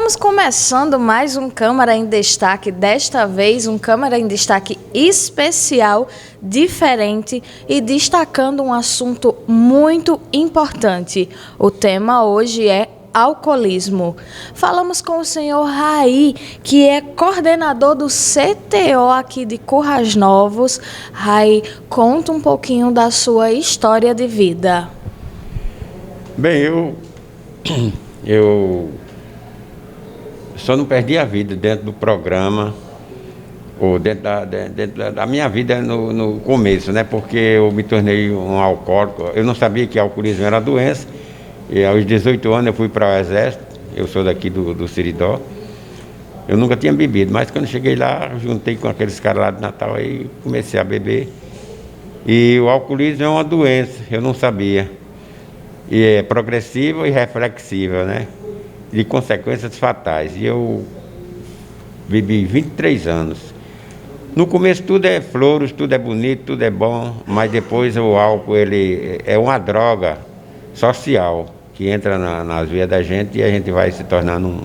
Estamos começando mais um Câmara em Destaque, desta vez um Câmara em Destaque especial, diferente e destacando um assunto muito importante. O tema hoje é alcoolismo. Falamos com o senhor Raí, que é coordenador do CTO aqui de Currais Novos. Raí, conta um pouquinho da sua história de vida. Bem, eu só não perdi a vida dentro do programa, ou dentro da minha vida no começo, né? Porque eu me tornei um alcoólico. Eu não sabia que alcoolismo era doença. E aos 18 anos eu fui para o Exército. Eu sou daqui do Seridó. Eu nunca tinha bebido, mas quando cheguei lá, juntei com aqueles caras lá de Natal e comecei a beber. E o alcoolismo é uma doença, eu não sabia. E é progressiva e reflexiva, né? De consequências fatais. E eu bebi 23 anos. No começo tudo é flores, tudo é bonito, tudo é bom, mas depois o álcool ele é uma droga social que entra nas veias da gente e a gente vai se tornando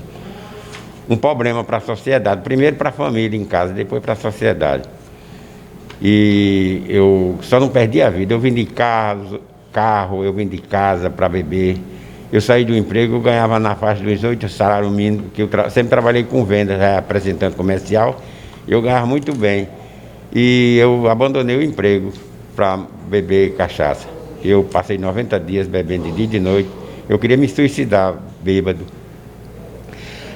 um problema para a sociedade. Primeiro para a família em casa, depois para a sociedade. E eu só não perdi a vida. Eu vendi carro, eu vendi casa para beber. Eu saí do emprego, eu ganhava na faixa dos 8 salários mínimos, que eu sempre trabalhei com vendas, representante comercial, eu ganhava muito bem. E eu abandonei o emprego para beber cachaça. Eu passei 90 dias bebendo de dia e de noite. Eu queria me suicidar, bêbado.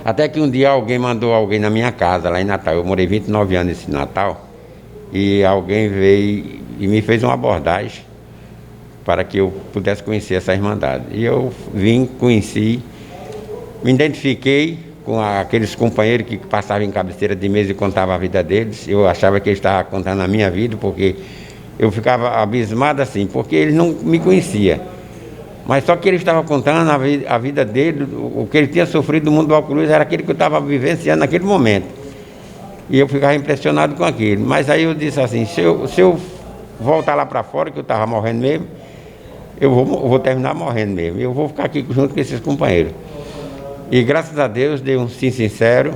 Até que um dia alguém mandou alguém na minha casa, lá em Natal. Eu morei 29 anos nesse Natal. E alguém veio e me fez uma abordagem para que eu pudesse conhecer essa irmandade. E eu vim, conheci, me identifiquei com aqueles companheiros que passavam em cabeceira de mesa e contavam a vida deles. Eu achava que eles estavam contando a minha vida, porque eu ficava abismado assim, porque eles não me conheciam. Mas só que eles estavam contando a vida dele, o que ele tinha sofrido do mundo do alcoolismo era aquele que eu estava vivenciando naquele momento. E eu ficava impressionado com aquilo. Mas aí eu disse assim, se eu voltar lá para fora, que eu estava morrendo mesmo, eu vou terminar morrendo mesmo. Eu vou ficar aqui junto com esses companheiros. E graças a Deus, dei um sim sincero.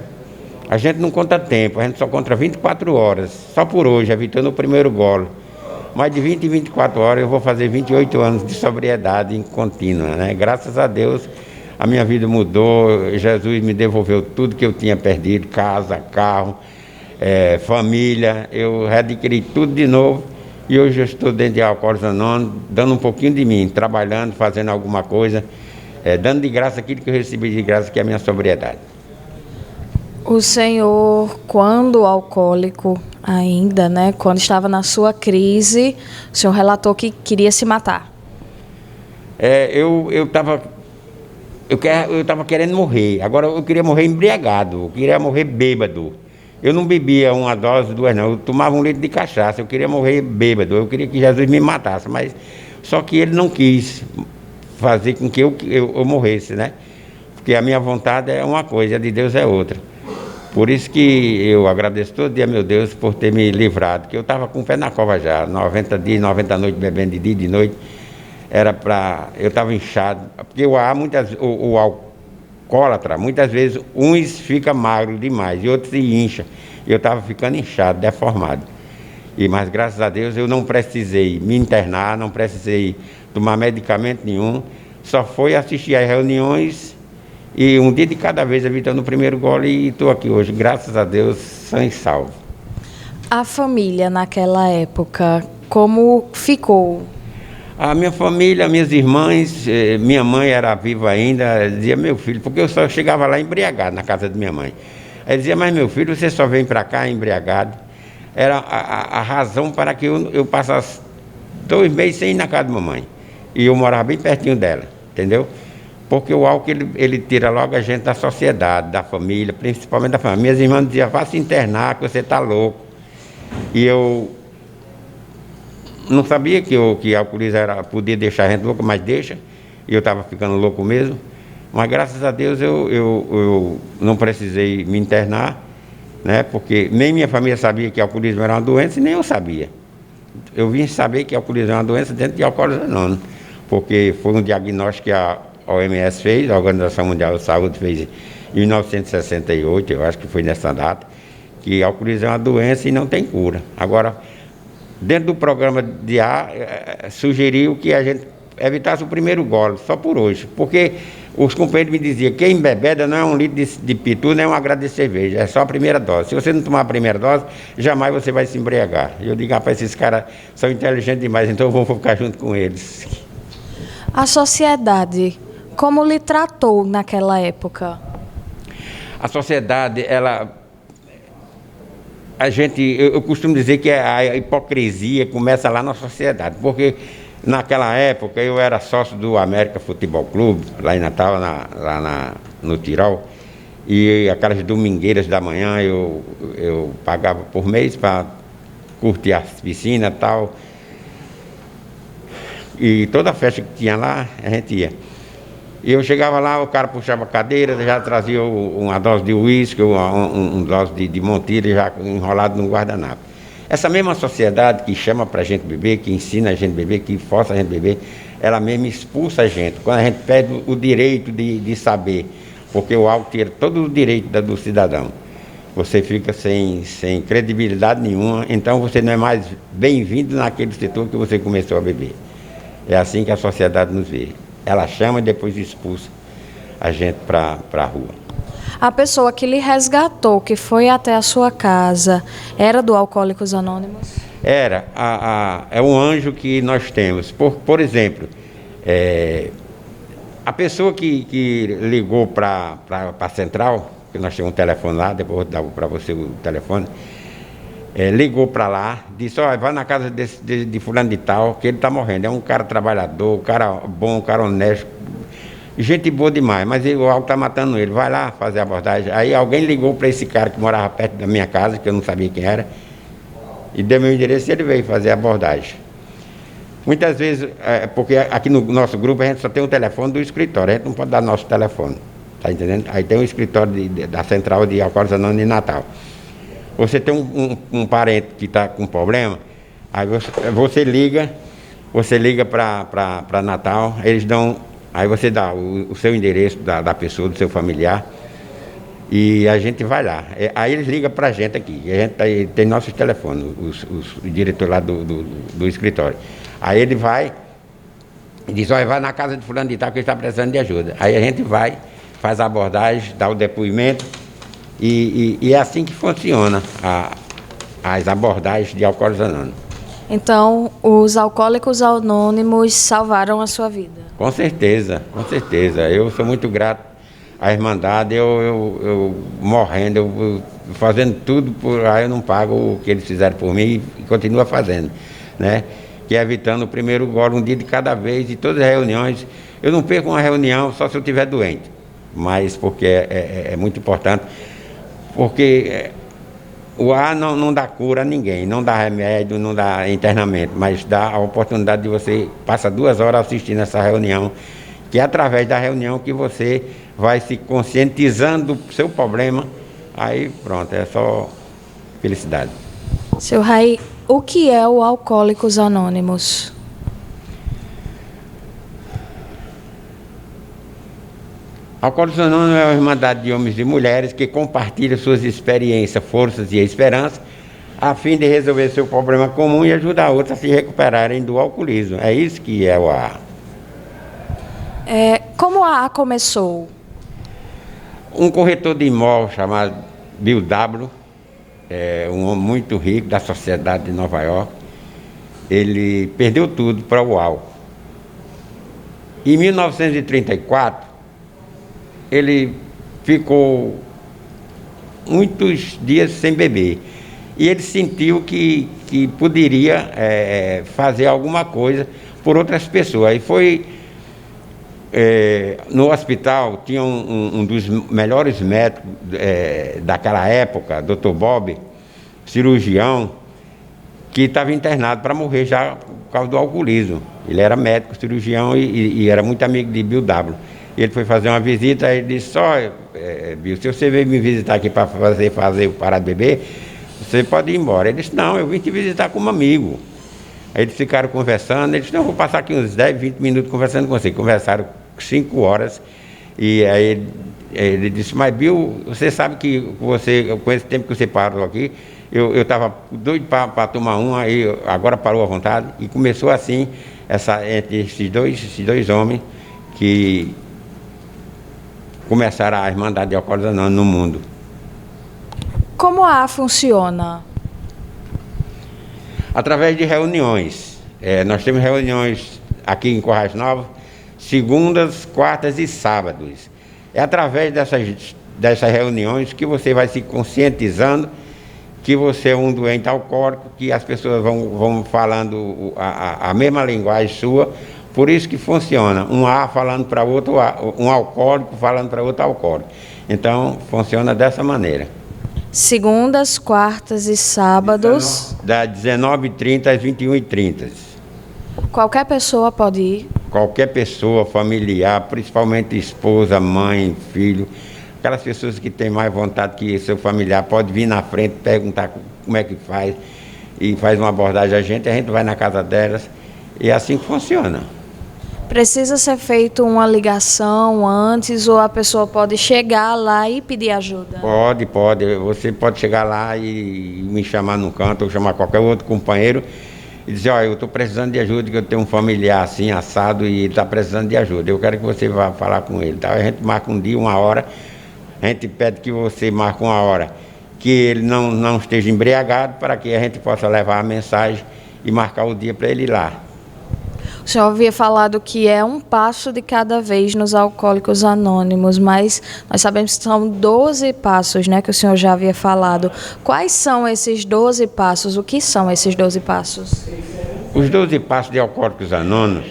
A gente não conta tempo, a gente só conta 24 horas. Só por hoje, evitando o primeiro golo. Mais de 20 e 24 horas eu vou fazer 28 anos de sobriedade contínua, né? Graças a Deus, a minha vida mudou. Jesus me devolveu tudo que eu tinha perdido. Casa, carro, família. Eu readquiri tudo de novo. E hoje eu estou dentro de Alcoólicos Anônimos, dando um pouquinho de mim, trabalhando, fazendo alguma coisa, dando de graça aquilo que eu recebi de graça, que é a minha sobriedade. O senhor, quando alcoólico ainda, né, quando estava na sua crise, o senhor relatou que queria se matar. Eu estava querendo morrer. Agora eu queria morrer embriagado, eu queria morrer bêbado. Eu não bebia uma dose, duas não, eu tomava um litro de cachaça, eu queria morrer bêbado, eu queria que Jesus me matasse, mas só que ele não quis fazer com que eu morresse, né? Porque a minha vontade é uma coisa, a de Deus é outra. Por isso que eu agradeço todo dia, meu Deus, por ter me livrado, que eu estava com o pé na cova já, 90 dias, 90 noites bebendo de dia e de noite, eu estava inchado, porque o alcoólatra, muitas vezes uns ficam magros demais e outros se incham. Eu estava ficando inchado, deformado. Mas graças a Deus eu não precisei me internar, não precisei tomar medicamento nenhum, só foi assistir às reuniões e um dia de cada vez evitando o primeiro gole e estou aqui hoje, graças a Deus, sã e salvo. A família naquela época, como ficou? A minha família, minhas irmãs, minha mãe era viva ainda, dizia, meu filho, porque eu só chegava lá embriagado na casa de minha mãe. Ela dizia, mas meu filho, você só vem para cá embriagado. Era a razão para que eu passasse 2 meses sem ir na casa de mamãe. E eu morava bem pertinho dela, entendeu? Porque o álcool, ele tira logo a gente da sociedade, da família, principalmente da família. Minhas irmãs diziam, vá se internar, que você está louco. E eu não sabia que alcoolismo podia deixar a gente louco, mas deixa. E eu estava ficando louco mesmo. Mas graças a Deus eu não precisei me internar, né? Porque nem minha família sabia que alcoolismo era uma doença e nem eu sabia. Eu vim saber que alcoolismo é uma doença dentro de Alcoólicos Anônimos, porque foi um diagnóstico que a OMS fez, a Organização Mundial da Saúde fez em 1968, eu acho que foi nessa data, que alcoolismo é uma doença e não tem cura. Agora, dentro do programa de ar, sugeriu que a gente evitasse o primeiro gole, só por hoje, porque os companheiros me diziam que em bebeda não é 1 litro de pitu, nem uma grade de cerveja, é só a primeira dose. Se você não tomar a primeira dose, jamais você vai se embriagar. E eu digo, rapaz, esses caras são inteligentes demais, então eu vou ficar junto com eles. A sociedade, como lhe tratou naquela época? A sociedade, eu costumo dizer que a hipocrisia começa lá na sociedade, porque naquela época eu era sócio do América Futebol Clube, lá em Natal, no Tirol, e aquelas domingueiras da manhã eu pagava por mês para curtir as piscinas e tal, e toda festa que tinha lá, a gente ia. E eu chegava lá, o cara puxava a cadeira, já trazia uma dose de uísque, uma dose de montilha já enrolado no guardanapo. Essa mesma sociedade que chama pra gente beber, que ensina a gente beber, que força a gente beber, ela mesma expulsa a gente. Quando a gente pede o direito de saber, porque o álcool tira todo o direito do cidadão. Você fica sem credibilidade nenhuma, então você não é mais bem-vindo naquele setor que você começou a beber. É assim que a sociedade nos vê. Ela chama e depois expulsa a gente para a rua. A pessoa que lhe resgatou, que foi até a sua casa, era do Alcoólicos Anônimos? Era. É um anjo que nós temos. Por exemplo, a pessoa que ligou para a central, que nós temos um telefone lá, depois eu vou dar para você o telefone, ligou para lá, disse, olha, vai na casa de fulano de tal, que ele está morrendo. É um cara trabalhador, um cara bom, um cara honesto, gente boa demais, mas o álcool está matando ele, vai lá fazer a abordagem. Aí alguém ligou para esse cara que morava perto da minha casa, que eu não sabia quem era, e deu meu endereço e ele veio fazer a abordagem. Muitas vezes, porque aqui no nosso grupo a gente só tem o telefone do escritório, a gente não pode dar nosso telefone, tá entendendo? Aí tem o escritório da Central de Alcoólicos Anônimos de Natal. Você tem um parente que está com problema, aí você liga para Natal, eles dão, aí você dá o seu endereço da pessoa, do seu familiar, e a gente vai lá. Aí eles ligam para a gente aqui, a gente tem nossos telefones, o diretor lá do escritório. Aí ele vai e diz, olha, vai na casa de fulano de tal que ele está precisando de ajuda. Aí a gente vai, faz a abordagem, dá o depoimento, e é assim que funciona as abordagens de Alcoólicos Anônimos. Então, os Alcoólicos Anônimos salvaram a sua vida? Com certeza, com certeza. Eu sou muito grato à Irmandade, eu morrendo, eu fazendo tudo, aí eu não pago o que eles fizeram por mim e continuo fazendo, né? Que é evitando o primeiro gole, um dia de cada vez, e todas as reuniões. Eu não perco uma reunião só se eu estiver doente, mas porque é muito importante. Porque o ar não dá cura a ninguém, não dá remédio, não dá internamento, mas dá a oportunidade de você passar 2 horas assistindo essa reunião, que é através da reunião que você vai se conscientizando do seu problema, aí pronto, é só felicidade. Seu Raí, o que é o Alcoólicos Anônimos? Alcoólicos Anônimos é uma irmandade de homens e mulheres que compartilham suas experiências, forças e esperanças a fim de resolver seu problema comum e ajudar outros a se recuperarem do alcoolismo. É isso que é o AA. Como a AA começou? Um corretor de imóveis chamado Bill W., um homem muito rico da sociedade de Nova York, ele perdeu tudo para o álcool. Em 1934, ele ficou muitos dias sem beber. E ele sentiu que poderia fazer alguma coisa por outras pessoas. E foi no hospital, tinha um dos melhores médicos daquela época, Dr. Bob, cirurgião, que estava internado para morrer já por causa do alcoolismo. Ele era médico, cirurgião e era muito amigo de Bill W. Ele foi fazer uma visita, ele disse, Bill, se você veio me visitar aqui para fazer eu parar de beber, você pode ir embora. Ele disse, não, eu vim te visitar como amigo. Aí eles ficaram conversando, ele disse, não, eu vou passar aqui uns 10, 20 minutos conversando com você. Conversaram 5 horas E aí ele disse, mas Bill, você sabe que você, com esse tempo que você parou aqui, eu estava doido para tomar um, aí agora parou à vontade. E começou assim, entre esses dois homens que começaram a Irmandade de Alcoólicos Anônimos no mundo. Como a AA funciona? Através de reuniões. Nós temos reuniões aqui em Currais Novos, segundas, quartas e sábados. É através dessas reuniões que você vai se conscientizando que você é um doente alcoólico, que as pessoas vão falando a mesma linguagem sua. Por isso que funciona, um A falando para outro A, um alcoólico falando para outro alcoólico. Então, funciona dessa maneira. Segundas, quartas e sábados. Das 19h30 às 21h30. Qualquer pessoa pode ir? Qualquer pessoa, familiar, principalmente esposa, mãe, filho. Aquelas pessoas que têm mais vontade que seu familiar, pode vir na frente, perguntar como é que faz, e faz uma abordagem a gente vai na casa delas, e é assim que funciona. Precisa ser feita uma ligação antes, ou a pessoa pode chegar lá e pedir ajuda? Pode. Você pode chegar lá e me chamar num canto, ou chamar qualquer outro companheiro, e dizer, olha, eu estou precisando de ajuda, que eu tenho um familiar assim, assado, e ele está precisando de ajuda. Eu quero que você vá falar com ele. Tá? A gente marca um dia, uma hora, a gente pede que você marque uma hora que ele não esteja embriagado, para que a gente possa levar a mensagem e marcar o dia para ele ir lá. O senhor havia falado que é um passo de cada vez nos Alcoólicos Anônimos, mas nós sabemos que são 12 passos, né, que o senhor já havia falado. Quais são esses 12 passos? O que são esses 12 passos? Os 12 passos de Alcoólicos Anônimos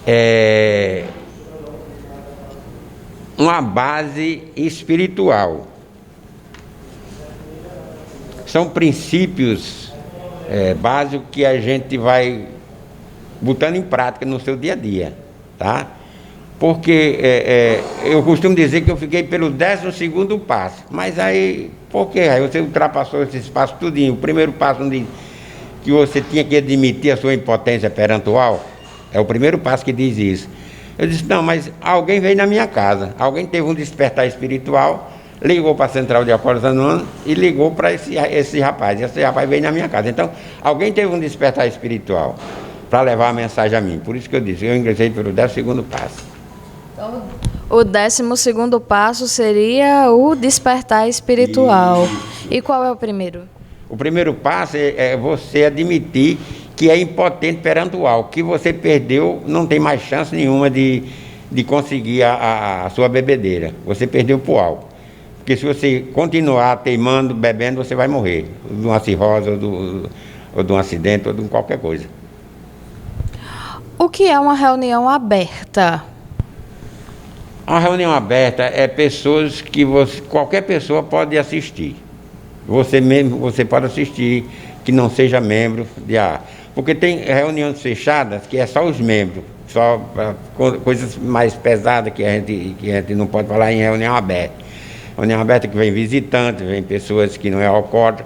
é uma base espiritual. São princípios básicos que a gente vai botando em prática no seu dia a dia, tá? Porque eu costumo dizer que eu fiquei pelo 12º passo, mas aí, por quê? Aí você ultrapassou esses passos tudinho. O primeiro passo onde que você tinha que admitir a sua impotência perante o alto, é o primeiro passo que diz isso. Eu disse, não, mas alguém veio na minha casa, alguém teve um despertar espiritual, ligou para a Central de Alcoólicos Anônimos e ligou para esse rapaz. Esse rapaz veio na minha casa. Então, alguém teve um despertar espiritual para levar a mensagem a mim. Por isso que eu disse, eu ingressei pelo 12º passo. Então, o 12º passo seria o despertar espiritual. E qual é o primeiro? O primeiro passo é você admitir que é impotente perante o álcool, que você perdeu, não tem mais chance nenhuma de conseguir a sua bebedeira. Você perdeu para o álcool. Porque se você continuar teimando, bebendo, você vai morrer. De uma cirrose, ou de um acidente, ou de qualquer coisa. O que é uma reunião aberta? Uma reunião aberta é pessoas que qualquer pessoa pode assistir. Você mesmo, você pode assistir, que não seja membro de AA. Porque tem reuniões fechadas que é só os membros, só coisas mais pesadas que a gente não pode falar em reunião aberta. Reunião aberta que vem visitantes, vem pessoas que não é alcoólatra.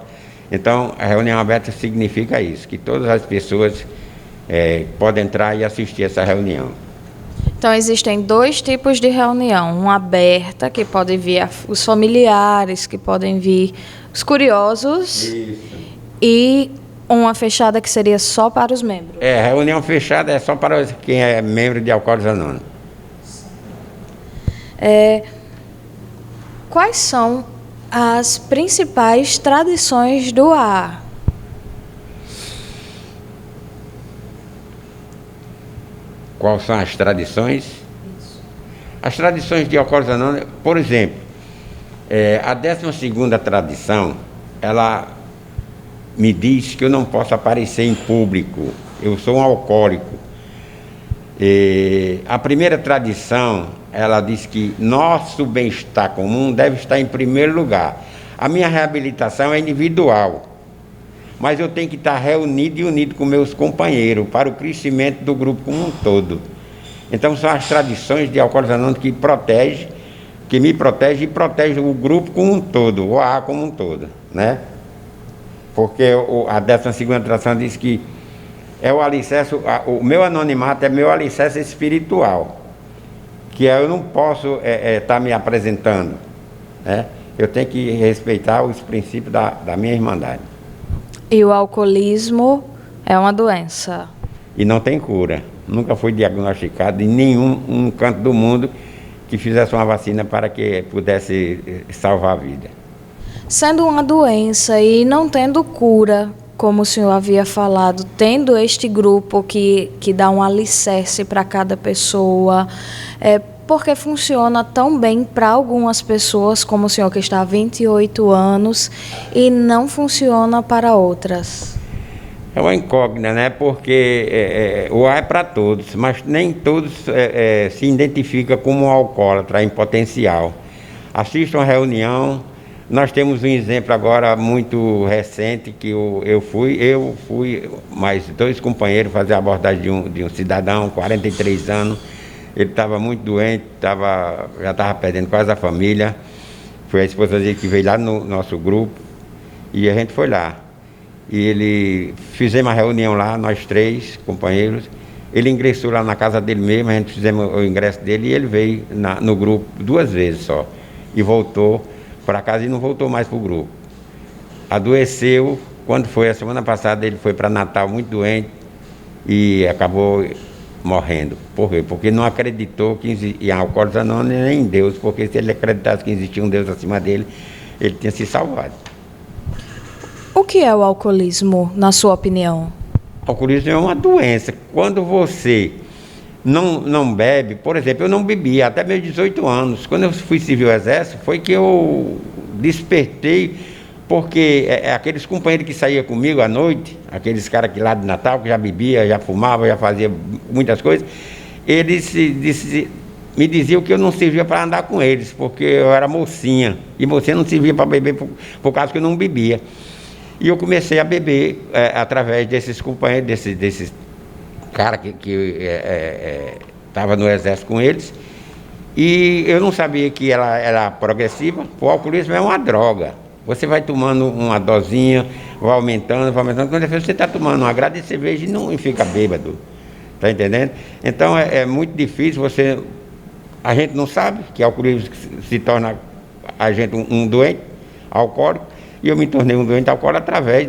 Então, a reunião aberta significa isso, que todas as pessoas podem entrar e assistir essa reunião. Então, existem 2 tipos de reunião. Uma aberta, que podem vir os familiares, que podem vir os curiosos. Isso. E uma fechada que seria só para os membros. Reunião fechada é só para quem é membro de Alcoólicos Anônimos. Quais são as principais tradições do AA? Quais são as tradições? Isso. As tradições de Alcoólicos Anônimos, por exemplo, a 12ª tradição, ela me diz que eu não posso aparecer em público. Eu sou um alcoólico. A primeira tradição, ela diz que nosso bem-estar comum deve estar em primeiro lugar. A minha reabilitação é individual, mas eu tenho que estar reunido e unido com meus companheiros para o crescimento do grupo como um todo. Então são as tradições de Alcoólicos Anônimos que me protege e protege o grupo como um todo, o AA como um todo, né? Porque a 12ª tradição diz que é o alicerce, o meu anonimato é meu alicerce espiritual. que eu não posso estar me apresentando, né? Eu tenho que respeitar os princípios da minha irmandade. E o alcoolismo é uma doença? E não tem cura. Nunca foi diagnosticado em nenhum canto do mundo que fizesse uma vacina para que pudesse salvar a vida. Sendo uma doença e não tendo cura, como o senhor havia falado, tendo este grupo que dá um alicerce para cada pessoa, porque funciona tão bem para algumas pessoas, como o senhor que está há 28 anos, e não funciona para outras? É uma incógnita, né? Porque o ar é para todos, mas nem todos se identificam como um alcoólatra em potencial. Assistam a reunião. Nós temos um exemplo agora muito recente que eu fui mais 2 companheiros fazer a abordagem de um cidadão, 43 anos. Ele estava muito doente, já estava perdendo quase a família. Foi a esposa dele que veio lá no nosso grupo e a gente foi lá. E fizemos uma reunião lá, nós 3 companheiros. Ele ingressou lá na casa dele mesmo, a gente fizemos o ingresso dele e ele veio no grupo 2 vezes só. E voltou para casa e não voltou mais para o grupo. Adoeceu, quando foi a semana passada, ele foi para Natal muito doente e acabou morrendo. Por quê? Porque não acreditou em Alcoólicos Anônimos nem em Deus, porque se ele acreditasse que existia um Deus acima dele, ele tinha se salvado. O que é o alcoolismo, na sua opinião? O alcoolismo é uma doença. Quando você não bebe, por exemplo, eu não bebia até meus 18 anos. Quando eu fui servir o exército, foi que eu despertei, porque aqueles companheiros que saíam comigo à noite, aqueles caras que lá de Natal, que já bebia, já fumava, já fazia muitas coisas, eles me diziam que eu não servia para andar com eles, porque eu era mocinha, e mocinha não servia para beber por causa que eu não bebia. E eu comecei a beber através desses companheiros, desses caras que estava no exército com eles. E eu não sabia que ela era progressiva. O alcoolismo é uma droga. Você vai tomando uma dosinha, vai aumentando. Quando você está tomando uma grade de cerveja e não fica bêbado. Está entendendo? Então é muito difícil A gente não sabe que alcoolismo se torna a gente um doente alcoólico. E eu me tornei um doente alcoólico através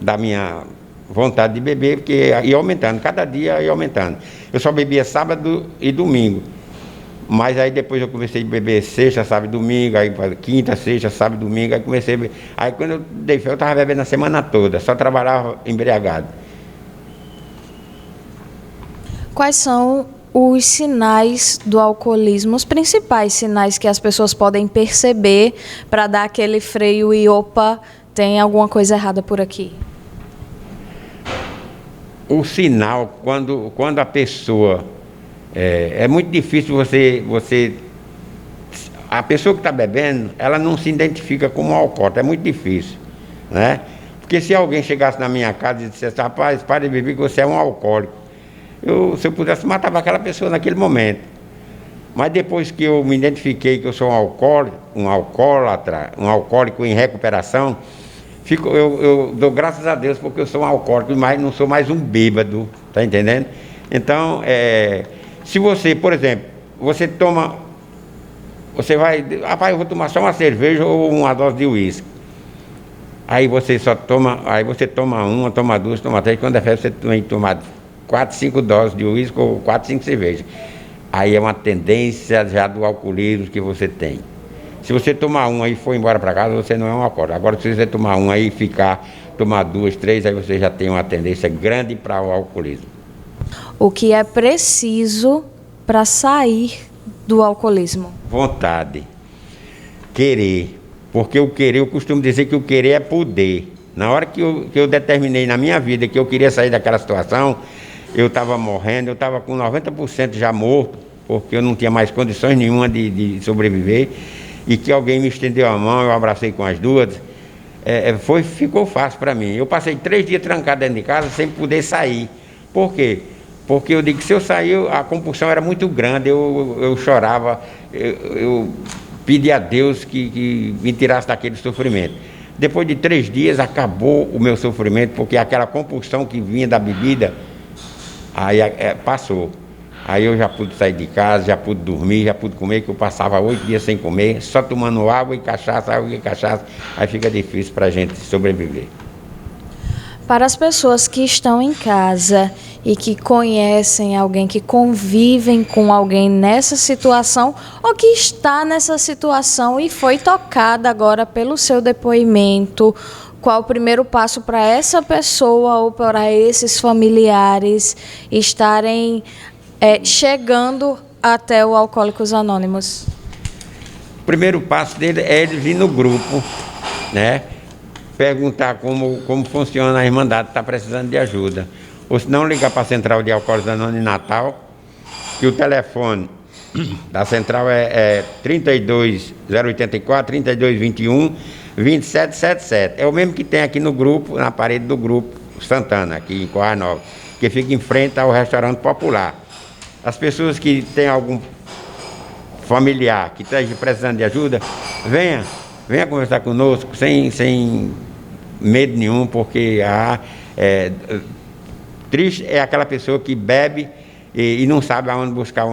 da minha vontade de beber, porque ia aumentando, cada dia ia aumentando. Eu só bebia sábado e domingo. Mas aí depois eu comecei a beber sexta, sábado e domingo, aí quinta, sexta, sábado e domingo, aí comecei a beber. Aí quando eu dei fé, eu estava bebendo a semana toda, só trabalhava embriagado. Quais são os sinais do alcoolismo, os principais sinais que as pessoas podem perceber para dar aquele freio e opa, tem alguma coisa errada por aqui? O sinal, quando a pessoa... É muito difícil a pessoa que está bebendo, ela não se identifica como alcoólatra, é muito difícil, né? Porque se alguém chegasse na minha casa e dissesse, rapaz, pare de beber que você é um alcoólico, se eu pudesse, matava aquela pessoa naquele momento. Mas depois que eu me identifiquei que eu sou um alcoólatra, um alcoólico em recuperação, eu dou graças a Deus porque eu sou um alcoólico, mas não sou mais um bêbado, tá entendendo? Então, se você, por exemplo, você vai, rapaz, eu vou tomar só uma cerveja ou uma dose de uísque. Aí você toma uma, toma 2, toma 3, quando é festa você tem que tomar 4, 5 doses de uísque ou 4, 5 cervejas. Aí é uma tendência já do alcoolismo que você tem. Se você tomar uma e for embora para casa, você não é um alcoólatra. Agora, se você tomar uma e tomar 2, 3, aí você já tem uma tendência grande para o alcoolismo. O que é preciso para sair do alcoolismo? Vontade. Querer. Porque o querer, eu costumo dizer que o querer é poder. Na hora que eu determinei na minha vida que eu queria sair daquela situação, eu estava morrendo, eu estava com 90% já morto, porque eu não tinha mais condições nenhuma de sobreviver, e que alguém me estendeu a mão, eu abracei com as duas, ficou fácil para mim. Eu passei 3 dias trancado dentro de casa sem poder sair. Por quê? Porque eu digo que se eu sair, a compulsão era muito grande, eu chorava, eu pedi a Deus que me tirasse daquele sofrimento. Depois de 3 dias acabou o meu sofrimento, porque aquela compulsão que vinha da bebida, aí passou. Aí eu já pude sair de casa, já pude dormir, já pude comer, que eu passava 8 dias sem comer, só tomando água e cachaça, aí fica difícil para a gente sobreviver. Para as pessoas que estão em casa e que conhecem alguém, que convivem com alguém nessa situação ou que está nessa situação e foi tocada agora pelo seu depoimento, qual o primeiro passo para essa pessoa ou para esses familiares estarem chegando até o Alcoólicos Anônimos? O primeiro passo dele é ele vir no grupo, né? Perguntar como funciona a Irmandade, está precisando de ajuda. Ou se não, ligar para a Central de Alcoólicos Anônimos em Natal, que o telefone da Central é 32 084 3221 2777. É o mesmo que tem aqui no grupo, na parede do grupo Santana, aqui em Corrais Novos, que fica em frente ao restaurante popular. As pessoas que têm algum familiar que esteja precisando de ajuda, venha conversar conosco sem medo nenhum, porque triste é aquela pessoa que bebe e não sabe aonde buscar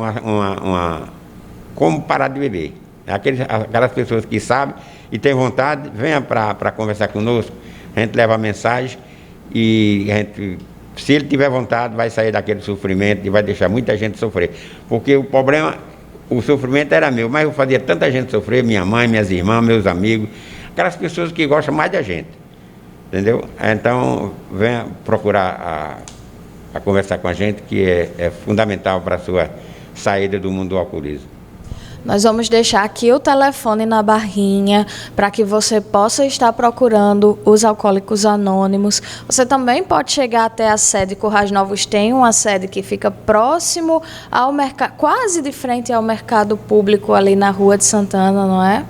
como parar de beber. Aquelas pessoas que sabem e têm vontade, venha para conversar conosco, a gente leva a mensagem e se ele tiver vontade, vai sair daquele sofrimento e vai deixar muita gente sofrer. Porque o sofrimento era meu, mas eu fazia tanta gente sofrer, minha mãe, minhas irmãs, meus amigos, aquelas pessoas que gostam mais da gente, entendeu? Então, venha procurar a conversar com a gente, que é fundamental para a sua saída do mundo do alcoolismo. Nós vamos deixar aqui o telefone na barrinha para que você possa estar procurando os Alcoólicos Anônimos. Você também pode chegar até a sede. Corrais Novos tem uma sede que fica próximo ao mercado, quase de frente ao mercado público ali na Rua de Santana, não é?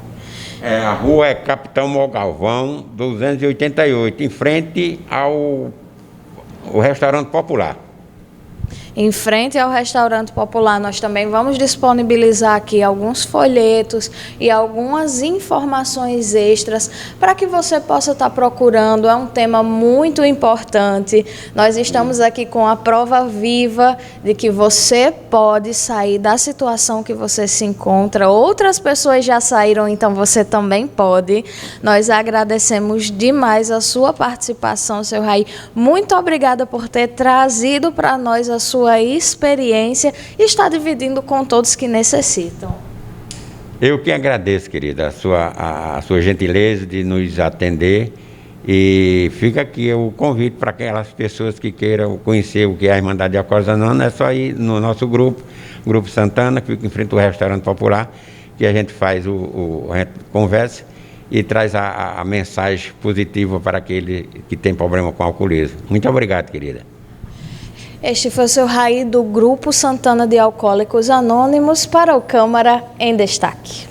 A rua é Capitão Galvão 288, em frente ao restaurante popular. Em frente ao restaurante popular, nós também vamos disponibilizar aqui alguns folhetos e algumas informações extras para que você possa estar procurando. É um tema muito importante. Nós estamos aqui com a prova viva de que você pode sair da situação que você se encontra. Outras pessoas já saíram, então você também pode. Nós agradecemos demais a sua participação, seu Raí. Muito obrigada por ter trazido para nós a sua experiência e está dividindo com todos que necessitam. Eu que agradeço, querida, a sua gentileza de nos atender, e fica aqui o convite para aquelas pessoas que queiram conhecer o que é a Irmandade de Alcoólicos Anônimos. É só ir no nosso grupo Santana, que fica em frente ao restaurante popular, que a gente faz a gente conversa e traz a mensagem positiva para aquele que tem problema com alcoolismo. Muito obrigado, querida. Este foi o seu Raí do Grupo Santana de Alcoólicos Anônimos para o Câmara em Destaque.